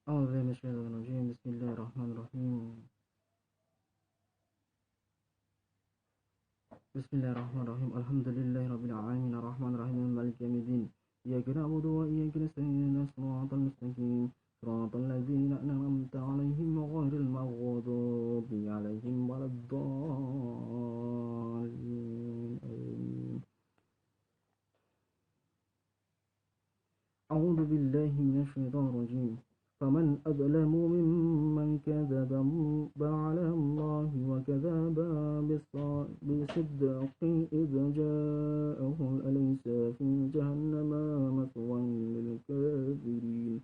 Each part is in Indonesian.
أعوذ بالله من الشيطان الرجيم. بسم الله الرحمن الرحيم. بسم الله الرحمن الرحيم. الحمد لله رب العالمين الرحمن الرحيم مالك يوم الدين. إياك نعبد وإياك نستعين الصراط المستقيم صراط الذين أنعمت عليهم غير المغضوب عليهم ولا الضالين آمين. أعوذ بالله من الشيطان الرجيم. فمن أظلم ممن كذب على الله وكذب بصدق إذ جاءه أليس في جهنم مثوى للكافرين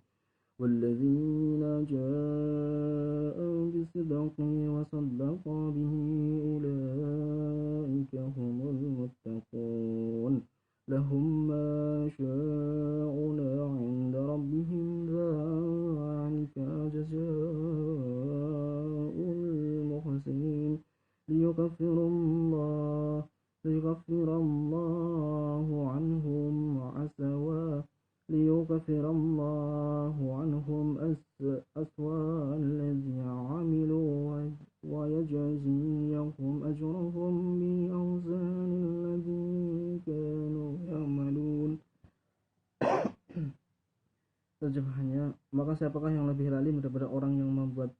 والذين جاءوا بصدق وصدق به أولئك هم المتقون لهم ما يشاءون عند ربهم ذلك جزاء المحسنين ليكفر الله عنهم أسوأ الذي عملوا ويجزيهم أجرهم بأحسن الذي كانوا يعملون. Terjemahannya, maka siapakah yang lebih lalim daripada orang yang membuat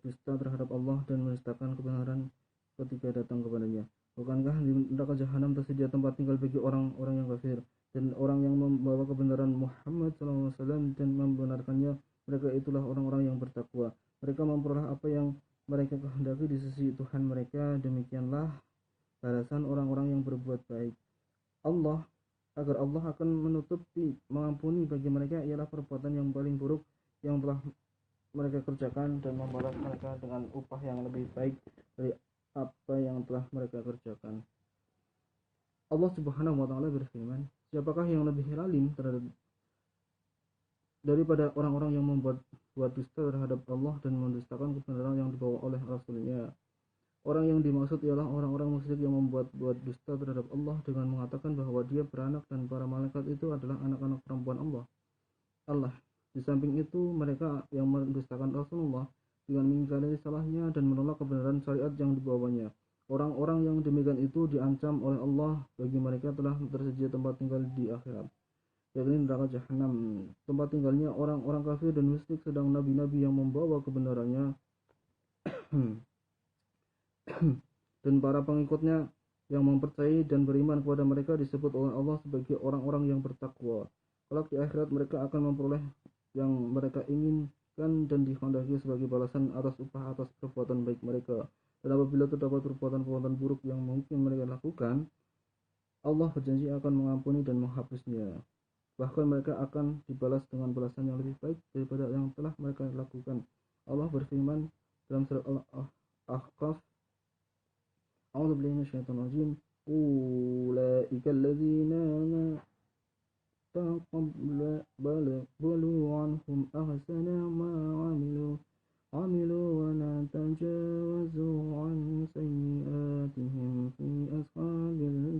dusta terhadap Allah dan mendustakan kebenaran ketika datang kepadanya. Bukankah di neraka jahanam tersedia tempat tinggal bagi orang-orang yang kafir dan orang yang membawa kebenaran Muhammad SAW dan membenarkannya? Mereka itulah orang-orang yang bertakwa. Mereka memperoleh apa yang mereka kehendaki di sisi Tuhan mereka. Demikianlah balasan orang-orang yang berbuat baik. Agar Allah akan mengampuni bagi mereka ialah perbuatan yang paling buruk yang telah mereka kerjakan dan membalas mereka dengan upah yang lebih baik dari apa yang telah mereka kerjakan. Allah Subhanahu wa taala berfirman, siapakah yang lebih lalim daripada orang-orang yang membuat dusta terhadap Allah dan mendustakan kebenaran yang dibawa oleh Rasulnya. Orang yang dimaksud ialah orang-orang musyrik yang membuat dusta terhadap Allah dengan mengatakan bahwa dia beranak dan para malaikat itu adalah anak-anak perempuan Allah. Di samping itu, mereka yang mendustakan Rasulullah dengan mengingkari salahnya dan menolak kebenaran syariat yang dibawanya. Orang-orang yang demikian itu diancam oleh Allah, bagi mereka telah tersedia tempat tinggal di akhirat, yakni neraka jahanam. Tempat tinggalnya orang-orang kafir dan musyrik, sedang nabi-nabi yang membawa kebenarannya dan para pengikutnya yang mempercayai dan beriman kepada mereka disebut oleh Allah sebagai orang-orang yang bertakwa. Kelak di akhirat mereka akan memperoleh yang mereka inginkan dan dikehendaki sebagai balasan atas perbuatan baik mereka. Dan apabila terdapat perbuatan buruk yang mungkin mereka lakukan, Allah berjanji akan mengampuni dan menghapusnya. Bahkan mereka akan dibalas dengan balasan yang lebih baik daripada yang telah mereka lakukan. Allah berfirman dalam surat Al-Ahqaf, A'udzu billahi minasyaitonir rajim. Ulaika alladzina taqabbalu anhum ahsana ma 'amilu wa natajawazu an sayyi'atihim fi ashabil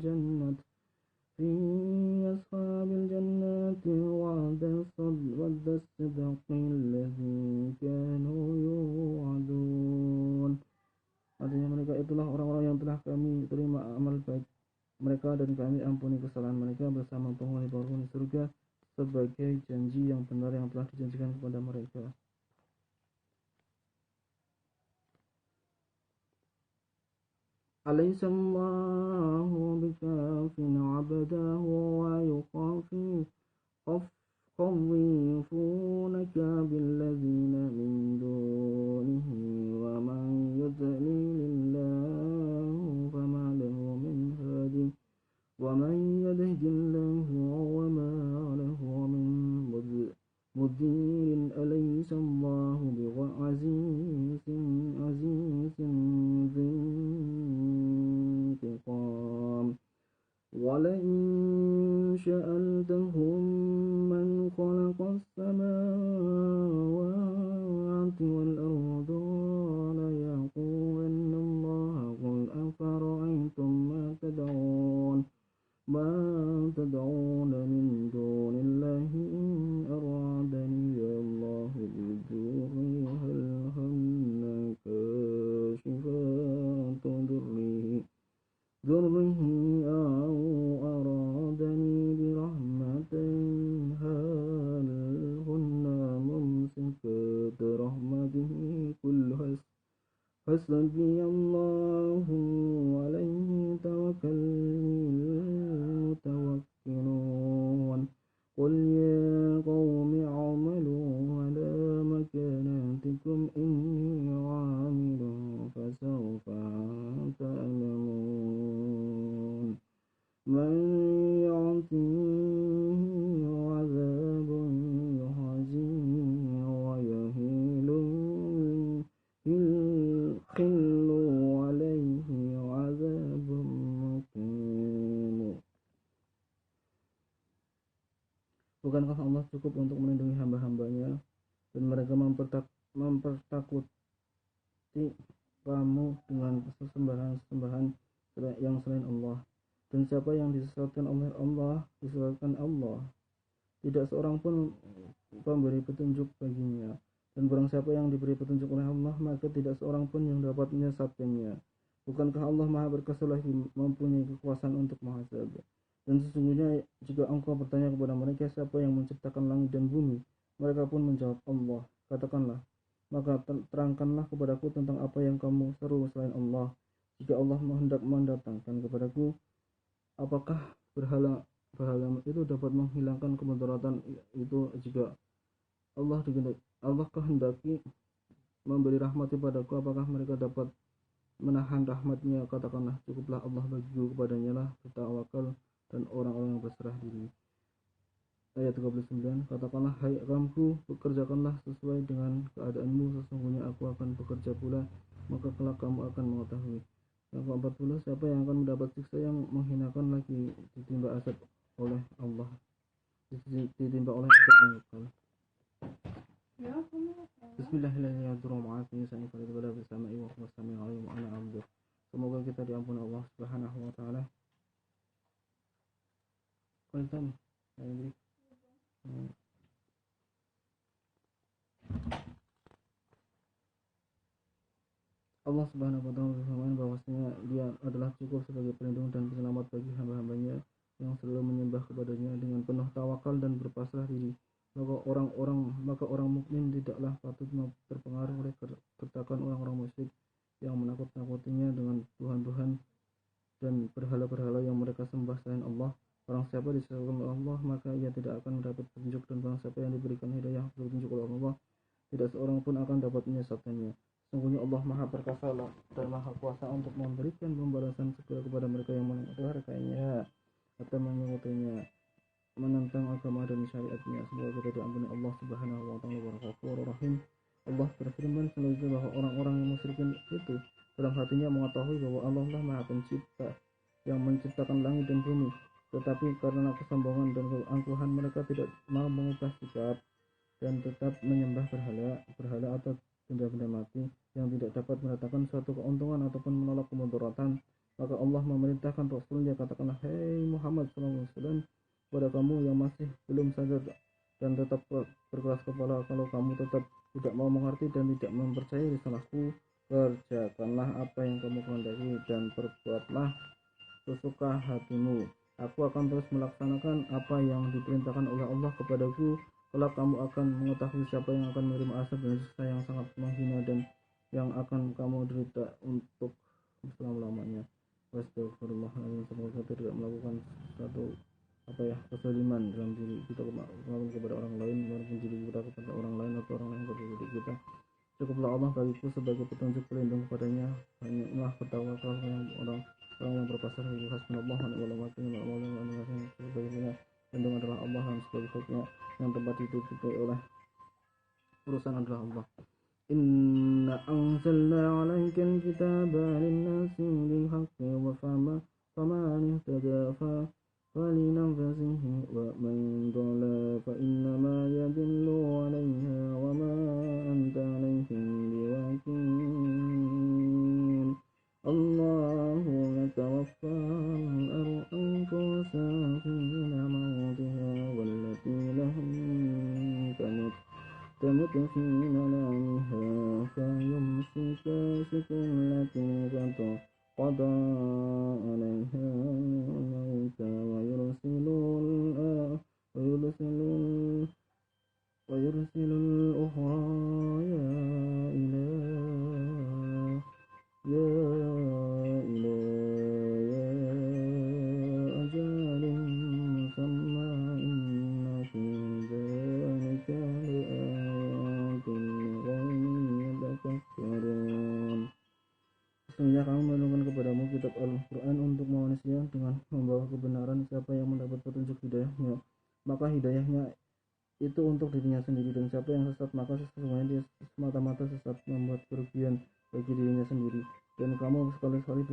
jannati wa'da as-sidqi alladzi kanu yu'adun. Artinya mereka itulah orang-orang yang telah kami terima amal baik mereka dan kami ampuni kesalahan mereka bersama penghuni surga sebagai janji yang benar yang telah dijanjikan kepada mereka. Alaysa Allahu bikafin 'abdahu wa يخوفونك بالذين من دونه ومن يضلل الله فما له من هادٍ ومن يهده الله وما له من مضل أليس الله بعزيز ذي انتقام ولئن سألتهم من خلق السماوات والأرض ليقولن الله قل أفرأيتم ما تدعون من دون الله إن أرادني حسبي الله عليه توكل المتوكلون قل يا قوم اعملوا على مكانتكم إني عامل فسوف تعلمون من يعطيه عذاب يحزنه ويهيل خل عليه عذاب مقيم. Bukankah Allah cukup untuk melindungi hamba-hambanya dan mereka mempertakuti kamu dengan sesembahan-sesembahan yang selain Allah? Dan siapa yang disesatkan oleh Allah, disesatkan Allah. Tidak seorang pun pemberi petunjuk baginya. Dan barang siapa yang diberi petunjuk oleh Allah, maka tidak seorang pun yang dapat menyesatkannya. Bukankah Allah Maha Berkuasa lagi, mempunyai kekuasaan untuk muhasab? Dan sesungguhnya jika engkau bertanya kepada mereka siapa yang menciptakan langit dan bumi, mereka pun menjawab Allah. Katakanlah, maka terangkanlah kepadaku tentang apa yang kamu seru selain Allah. Jika Allah hendak mendatangkan kepadaku, apakah berhala itu dapat menghilangkan kemudaratan itu? Jika Allah kehendaki memberi rahmat kepadaku, apakah mereka dapat menahan rahmatnya? Katakanlah, cukuplah Allah bagiku, kepadanya lah bertawakal dan orang-orang yang berserah diri. Ayat 39, katakanlah, hai kaumku, bekerjakanlah sesuai dengan keadaanmu, sesungguhnya aku akan bekerja pula, maka kelak kamu akan mengetahui. Yang ke-40, siapa yang akan mendapat siksa yang menghinakan lagi ditimpa azab oleh Allah, ditimpa oleh azab yang kekal. Bismillahirrahmanirrahim. Semoga kita diampuni Allah Subhanahu wa taala. Allah Subhanahu wa taala berfirman bahwasanya Dia adalah cukup sebagai pelindung dan penyelamat bagi hamba-hambanya yang selalu menyembah kepadanya dengan penuh tawakal dan berpasrah diri. Maka orang mukmin tidaklah patut terpengaruh oleh kertakan orang-orang musyrik yang menakut-nakutinya dengan tuhan-tuhan dan berhala-berhala yang mereka sembah selain Allah. Barang siapa disesatkan oleh Allah, maka ia tidak akan mendapat petunjuk, dan barang siapa yang diberikan hidayah petunjuk oleh Allah, tidak seorang pun akan dapat menyesatkannya. Sungguhnya Allah Maha Perkasa dan Maha Kuasa untuk memberikan pembalasan segera kepada mereka yang mengingkarinya atau mengikutinya, menentang agama dan syariatnya. Semoga kita diampuni Allah Subhanahu wa taala Ghafurur Rahim. Allah berfirman selanjutnya bahwa orang-orang yang musyrikin itu dalam hatinya mengetahui bahwa Allah lah Maha Pencipta yang menciptakan langit dan bumi, tetapi karena kesombongan dan keangkuhan mereka tidak mau mengubah sikap dan tetap menyembah berhala atau benda-benda mati yang tidak dapat mendatangkan suatu keuntungan ataupun menolak kemudaratan. Maka Allah memerintahkan Rasulnya, katakanlah, hei Muhammad SAW, kepada kamu yang masih belum sadar dan tetap berkeras kepala, kalau kamu tetap tidak mau mengerti dan tidak mempercayai risalahku, kerjakanlah apa yang kamu kehendaki dan perbuatlah sesuka hatimu. Aku akan terus melaksanakan apa yang diperintahkan oleh Allah kepadaku. Kelak kamu akan mengetahui siapa yang akan menerima azab dan siksa yang sangat menghina dan yang akan kamu derita untuk selama-lamanya. Astagfirullahaladzim. Semoga kita tidak melakukan satu kezaliman dalam diri kita kepada orang lain, maupun diri kita kepada orang lain atau orang lain kepada diri kita. Cukuplah Allah bagiku sebagai petunjuk pelindung, kepadanya hanyalah bertawakal orang yang berpasrah diri. Hasbunallah wa ni'mal wakil. Sebagainya pelindung adalah Allah, dan sebaik-baiknya yang tempat ditutupi oleh urusan adalah Allah. Inna anzalna 'alaikal kitaba lin-nasi bil haqqi wa faman ihtada فلنفسه ومن ضل فإنما يضل عليها وما أنت عليهم بوكيل الله يتوفى الأنفس حين موتها والتي لم تمت في منامها فيمسك التي قضى عليها الموت ويرسل الأخرى manusia dengan membawa kebenaran. Siapa yang mendapat petunjuk hidayahnya, maka hidayahnya itu untuk dirinya sendiri, dan siapa yang sesat maka sesungguhnya dia semata-mata sesat, membuat kerugian bagi dirinya sendiri. Dan kamu sekali-sekali